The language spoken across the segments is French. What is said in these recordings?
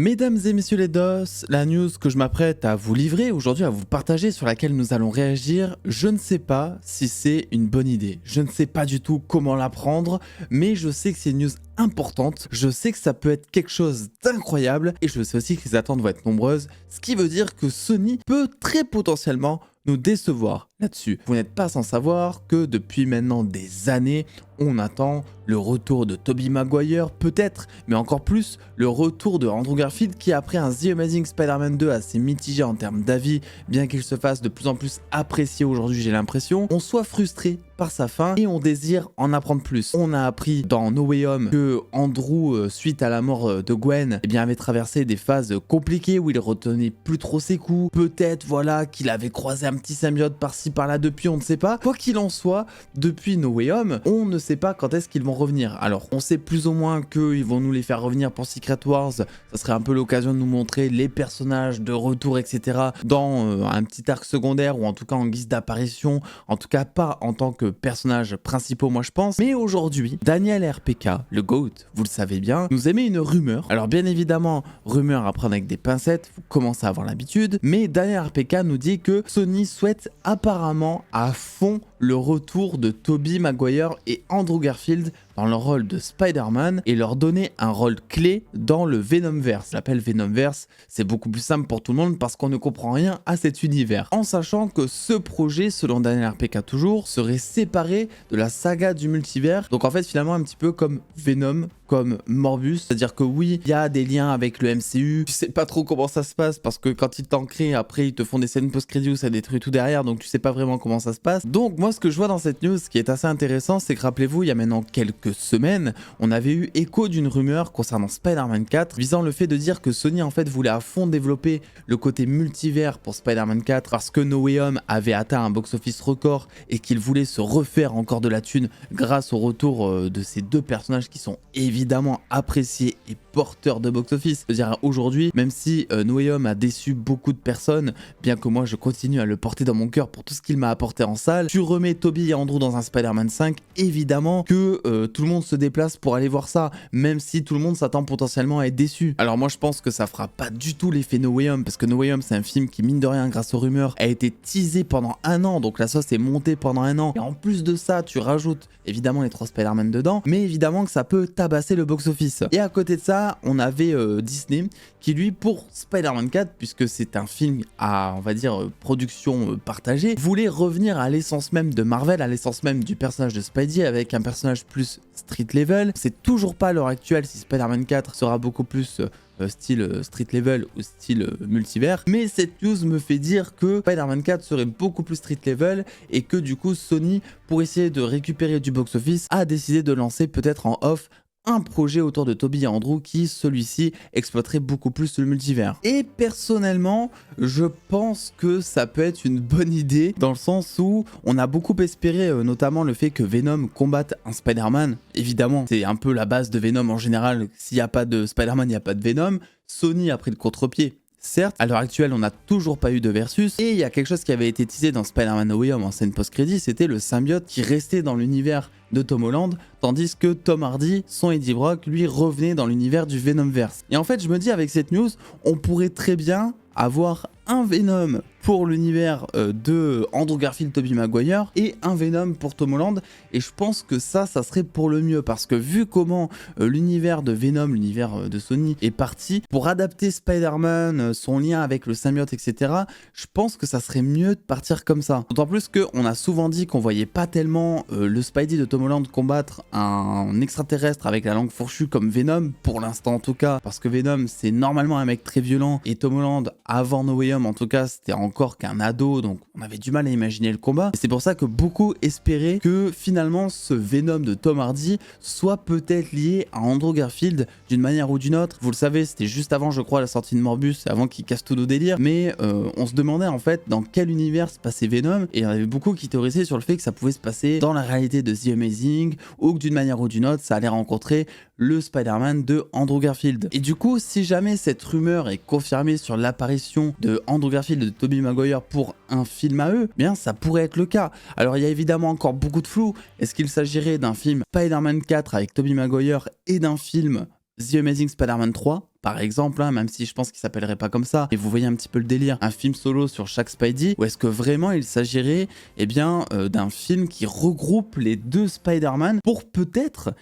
Mesdames et messieurs les DOS, la news que je m'apprête à vous livrer aujourd'hui, à vous partager, sur laquelle nous allons réagir, je ne sais pas si c'est une bonne idée. Je ne sais pas du tout comment la prendre, mais je sais que c'est une news importante, je sais que ça peut être quelque chose d'incroyable, et je sais aussi que les attentes vont être nombreuses, ce qui veut dire que Sony peut très potentiellement nous décevoir là-dessus. Vous n'êtes pas sans savoir que depuis maintenant des années, on attend le retour de Tobey Maguire, peut-être, mais encore plus le retour de Andrew Garfield qui, après un The Amazing Spider-Man 2 assez mitigé en termes d'avis, bien qu'il se fasse de plus en plus apprécié aujourd'hui, j'ai l'impression, on soit frustré par sa fin et on désire en apprendre plus. On a appris dans No Way Home que Andrew, suite à la mort de Gwen, eh bien, avait traversé des phases compliquées où il retenait plus trop ses coups, peut-être voilà qu'il avait croisé un petit symbiote par-ci par-là depuis, on ne sait pas. Quoi qu'il en soit, depuis No Way Home, on ne sait pas quand est-ce qu'ils vont revenir. Alors on sait plus ou moins qu'ils vont nous les faire revenir pour Secret Wars, ça serait un peu l'occasion de nous montrer les personnages de retour, etc. dans un petit arc secondaire ou en tout cas en guise d'apparition, en tout cas pas en tant que personnages principaux, moi je pense. Mais aujourd'hui, Daniel RPK, le GOAT, vous le savez bien, nous émet une rumeur. Alors bien évidemment, rumeur à prendre avec des pincettes, vous commencez à avoir l'habitude, mais Daniel RPK nous dit que Sony souhaite apparemment à fond le retour de Tobey Maguire et Andrew Garfield dans leur rôle de Spider-Man et leur donner un rôle clé dans le Venomverse. L'appel Venomverse, c'est beaucoup plus simple pour tout le monde parce qu'on ne comprend rien à cet univers. En sachant que ce projet, selon Daniel RPK toujours, serait séparé de la saga du multivers. Donc en fait, finalement, un petit peu comme Venom, comme Morbus, c'est-à-dire que oui, il y a des liens avec le MCU, tu sais pas trop comment ça se passe parce que quand ils t'en créent, après ils te font des scènes post-crédit où ça détruit tout derrière, donc tu sais pas vraiment comment ça se passe. Donc moi ce que je vois dans cette news, ce qui est assez intéressant, c'est que rappelez-vous, il y a maintenant quelques semaines, on avait eu écho d'une rumeur concernant Spider-Man 4, visant le fait de dire que Sony en fait voulait à fond développer le côté multivers pour Spider-Man 4 parce que No Way Home avait atteint un box-office record et qu'il voulait se refaire encore de la thune grâce au retour de ces deux personnages qui sont évidemment appréciés et porteurs de box-office. C'est-à-dire aujourd'hui, même si No Way Home a déçu beaucoup de personnes, bien que moi je continue à le porter dans mon cœur pour tout ce qu'il m'a apporté en salle, tu remets Tobey et Andrew dans un Spider-Man 5, évidemment que tout le monde se déplace pour aller voir ça, même si tout le monde s'attend potentiellement à être déçu. Alors moi je pense que ça fera pas du tout l'effet No Way Home, parce que No Way Home c'est un film qui, mine de rien, grâce aux rumeurs, a été teasé pendant un an, donc la sauce est montée pendant un an, et en plus de ça, tu rajoutes évidemment les 3 Spider-Man dedans, mais évidemment que ça peut tabasser le box-office. Et à côté de ça, on avait Disney qui, lui, pour Spider-Man 4, puisque c'est un film à, on va dire, production partagée, voulait revenir à l'essence même de Marvel, à l'essence même du personnage de Spidey, avec un personnage plus street level. C'est toujours pas à l'heure actuelle si Spider-Man 4 sera beaucoup plus style street level ou style multivers, mais cette news me fait dire que Spider-Man 4 serait beaucoup plus street level et que du coup Sony, pour essayer de récupérer du box-office, a décidé de lancer peut-être en off un projet autour de Tobey et Andrew qui, celui-ci, exploiterait beaucoup plus le multivers. Et personnellement, je pense que ça peut être une bonne idée dans le sens où on a beaucoup espéré, notamment le fait que Venom combatte un Spider-Man. Évidemment, c'est un peu la base de Venom en général. S'il n'y a pas de Spider-Man, il n'y a pas de Venom. Sony a pris le contre-pied. Certes, à l'heure actuelle, on n'a toujours pas eu de versus, et il y a quelque chose qui avait été teasé dans Spider-Man No Way Home en scène post-crédit, c'était le symbiote qui restait dans l'univers de Tom Holland, tandis que Tom Hardy, son Eddie Brock, lui revenait dans l'univers du Venomverse. Et en fait, je me dis, avec cette news, on pourrait très bien avoir un Venom pour l'univers de Andrew Garfield, Tobey Maguire et un Venom pour Tom Holland, et je pense que ça serait pour le mieux, parce que vu comment l'univers de Venom, l'univers de Sony est parti pour adapter Spider-Man, son lien avec le symbiote, etc., je pense que ça serait mieux de partir comme ça. D'autant plus qu'on a souvent dit qu'on voyait pas tellement le Spidey de Tom Holland combattre un extraterrestre avec la langue fourchue comme Venom, pour l'instant en tout cas, parce que Venom c'est normalement un mec très violent, et Tom Holland, avant No Way Home en tout cas, c'était encore qu'un ado, donc on avait du mal à imaginer le combat. Et c'est pour ça que beaucoup espéraient que finalement ce Venom de Tom Hardy soit peut-être lié à Andrew Garfield d'une manière ou d'une autre. Vous le savez, c'était juste avant, je crois, la sortie de Morbus, avant qu'il casse tout nos délires, mais on se demandait en fait dans quel univers se passait Venom, et il y en avait beaucoup qui théorisaient sur le fait que ça pouvait se passer dans la réalité de The Amazing, ou que d'une manière ou d'une autre, ça allait rencontrer le Spider-Man de Andrew Garfield. Et du coup, si jamais cette rumeur est confirmée sur l'apparition de Andrew Garfield et de Tobey Maguire pour un film à eux, bien ça pourrait être le cas. Alors il y a évidemment encore beaucoup de flou. Est-ce qu'il s'agirait d'un film Spider-Man 4 avec Tobey Maguire et d'un film The Amazing Spider-Man 3 ? par exemple, hein, même si je pense qu'il s'appellerait pas comme ça, et vous voyez un petit peu le délire, un film solo sur chaque Spidey, ou est-ce que vraiment il s'agirait d'un film qui regroupe les deux Spider-Man pour peut-être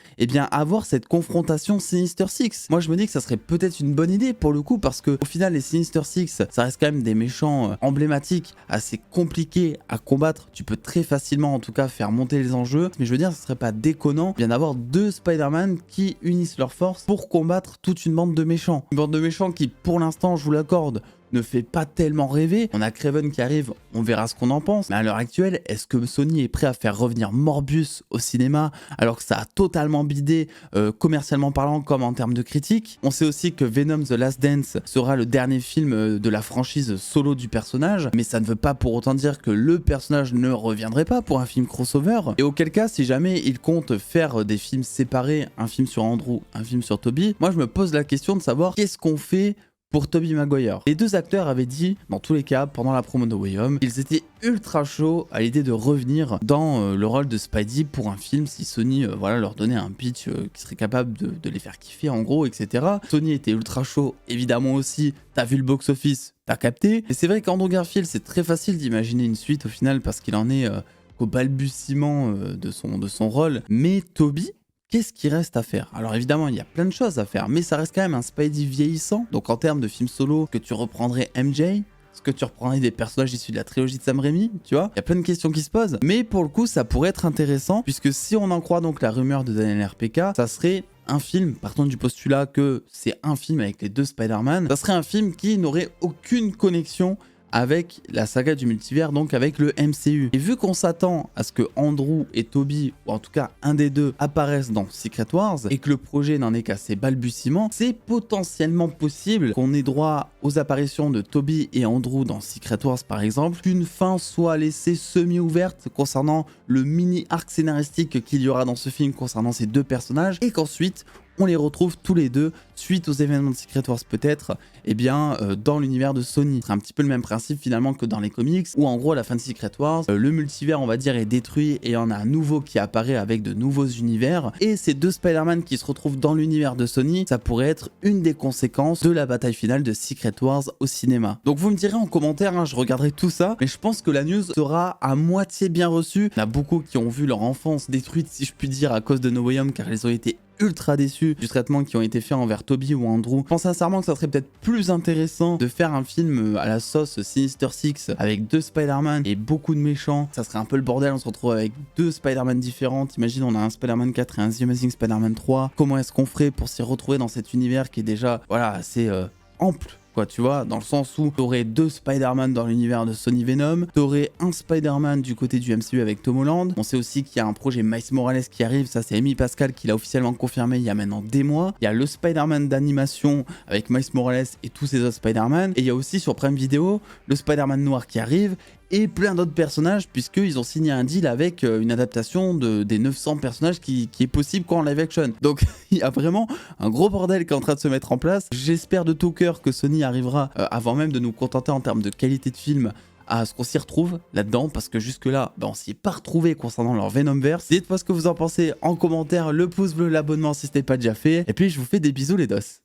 avoir cette confrontation Sinister Six. Moi je me dis que ça serait peut-être une bonne idée pour le coup, parce que au final les Sinister Six, ça reste quand même des méchants emblématiques, assez compliqués à combattre. Tu peux très facilement en tout cas faire monter les enjeux, mais je veux dire, ce serait pas déconnant bien d'avoir deux Spider-Man qui unissent leurs forces pour combattre toute une bande de méchants. Une bande de méchants qui, pour l'instant, je vous l'accorde, ne fait pas tellement rêver. On a Kraven qui arrive, on verra ce qu'on en pense. Mais à l'heure actuelle, est-ce que Sony est prêt à faire revenir Morbius au cinéma alors que ça a totalement bidé commercialement parlant comme en termes de critique? On sait aussi que Venom The Last Dance sera le dernier film de la franchise solo du personnage, mais ça ne veut pas pour autant dire que le personnage ne reviendrait pas pour un film crossover. Et auquel cas, si jamais il compte faire des films séparés, un film sur Andrew, un film sur Tobey, moi je me pose la question de savoir qu'est-ce qu'on fait pour Tobey Maguire. Les deux acteurs avaient dit, dans tous les cas, pendant la promo de No Way Home, qu'ils étaient ultra chauds à l'idée de revenir dans le rôle de Spidey pour un film si Sony leur donnait un pitch qui serait capable de les faire kiffer en gros, etc. Sony était ultra chaud, évidemment aussi, t'as vu le box-office, t'as capté. Et c'est vrai qu'Andrew Garfield, c'est très facile d'imaginer une suite au final parce qu'il en est qu'au balbutiement de son rôle. Mais Tobey, qu'est-ce qui reste à faire? Alors évidemment, il y a plein de choses à faire, mais ça reste quand même un Spidey vieillissant. Donc en termes de film solo, que tu reprendrais MJ? Est-ce que tu reprendrais des personnages issus de la trilogie de Sam Raimi? Tu vois, il y a plein de questions qui se posent. Mais pour le coup, ça pourrait être intéressant, puisque si on en croit donc la rumeur de Daniel RPK, ça serait un film, partant du postulat que c'est un film avec les deux Spider-Man, ça serait un film qui n'aurait aucune connexion avec la saga du multivers, donc avec le MCU. Et vu qu'on s'attend à ce que Andrew et Tobey, ou en tout cas un des deux, apparaissent dans Secret Wars, et que le projet n'en est qu'à ses balbutiements, c'est potentiellement possible qu'on ait droit aux apparitions de Tobey et Andrew dans Secret Wars par exemple, qu'une fin soit laissée semi-ouverte concernant le mini-arc scénaristique qu'il y aura dans ce film concernant ces deux personnages, et qu'ensuite on les retrouve tous les deux suite aux événements de Secret Wars peut-être, dans l'univers de Sony. C'est un petit peu le même principe finalement que dans les comics, où en gros à la fin de Secret Wars, le multivers on va dire est détruit et il y en a un nouveau qui apparaît avec de nouveaux univers, et ces deux Spider-Man qui se retrouvent dans l'univers de Sony, ça pourrait être une des conséquences de la bataille finale de Secret Wars au cinéma. Donc vous me direz en commentaire, hein, je regarderai tout ça, mais je pense que la news sera à moitié bien reçue. Il y en a beaucoup qui ont vu leur enfance détruite si je puis dire à cause de No Way Home, car ils ont été ultra déçus du traitement qui ont été faits envers Tobey ou Andrew. Je pense sincèrement que ça serait peut-être plus intéressant de faire un film à la sauce Sinister Six avec deux Spider-Man et beaucoup de méchants. Ça serait un peu le bordel, on se retrouve avec deux Spider-Man différentes. Imagine, on a un Spider-Man 4 et un The Amazing Spider-Man 3. Comment est-ce qu'on ferait pour s'y retrouver dans cet univers qui est déjà assez ample, quoi, tu vois, dans le sens où t'aurais deux Spider-Man dans l'univers de Sony Venom, t'aurais un Spider-Man du côté du MCU avec Tom Holland. On sait aussi qu'il y a un projet Miles Morales qui arrive, ça c'est Amy Pascal qui l'a officiellement confirmé il y a maintenant des mois. Il y a le Spider-Man d'animation avec Miles Morales et tous ces autres Spider-Man, et il y a aussi sur Prime Video le Spider-Man noir qui arrive, et plein d'autres personnages, puisqu'ils ont signé un deal avec une adaptation des 900 personnages qui est possible qu'en live action. Donc il y a vraiment un gros bordel qui est en train de se mettre en place. J'espère de tout cœur que Sony arrivera, avant même de nous contenter en termes de qualité de film, à ce qu'on s'y retrouve là-dedans, parce que jusque là on s'y est pas retrouvé concernant leur Venomverse. Dites-moi ce que vous en pensez en commentaire, le pouce bleu, l'abonnement si ce n'est pas déjà fait, et puis je vous fais des bisous les dos.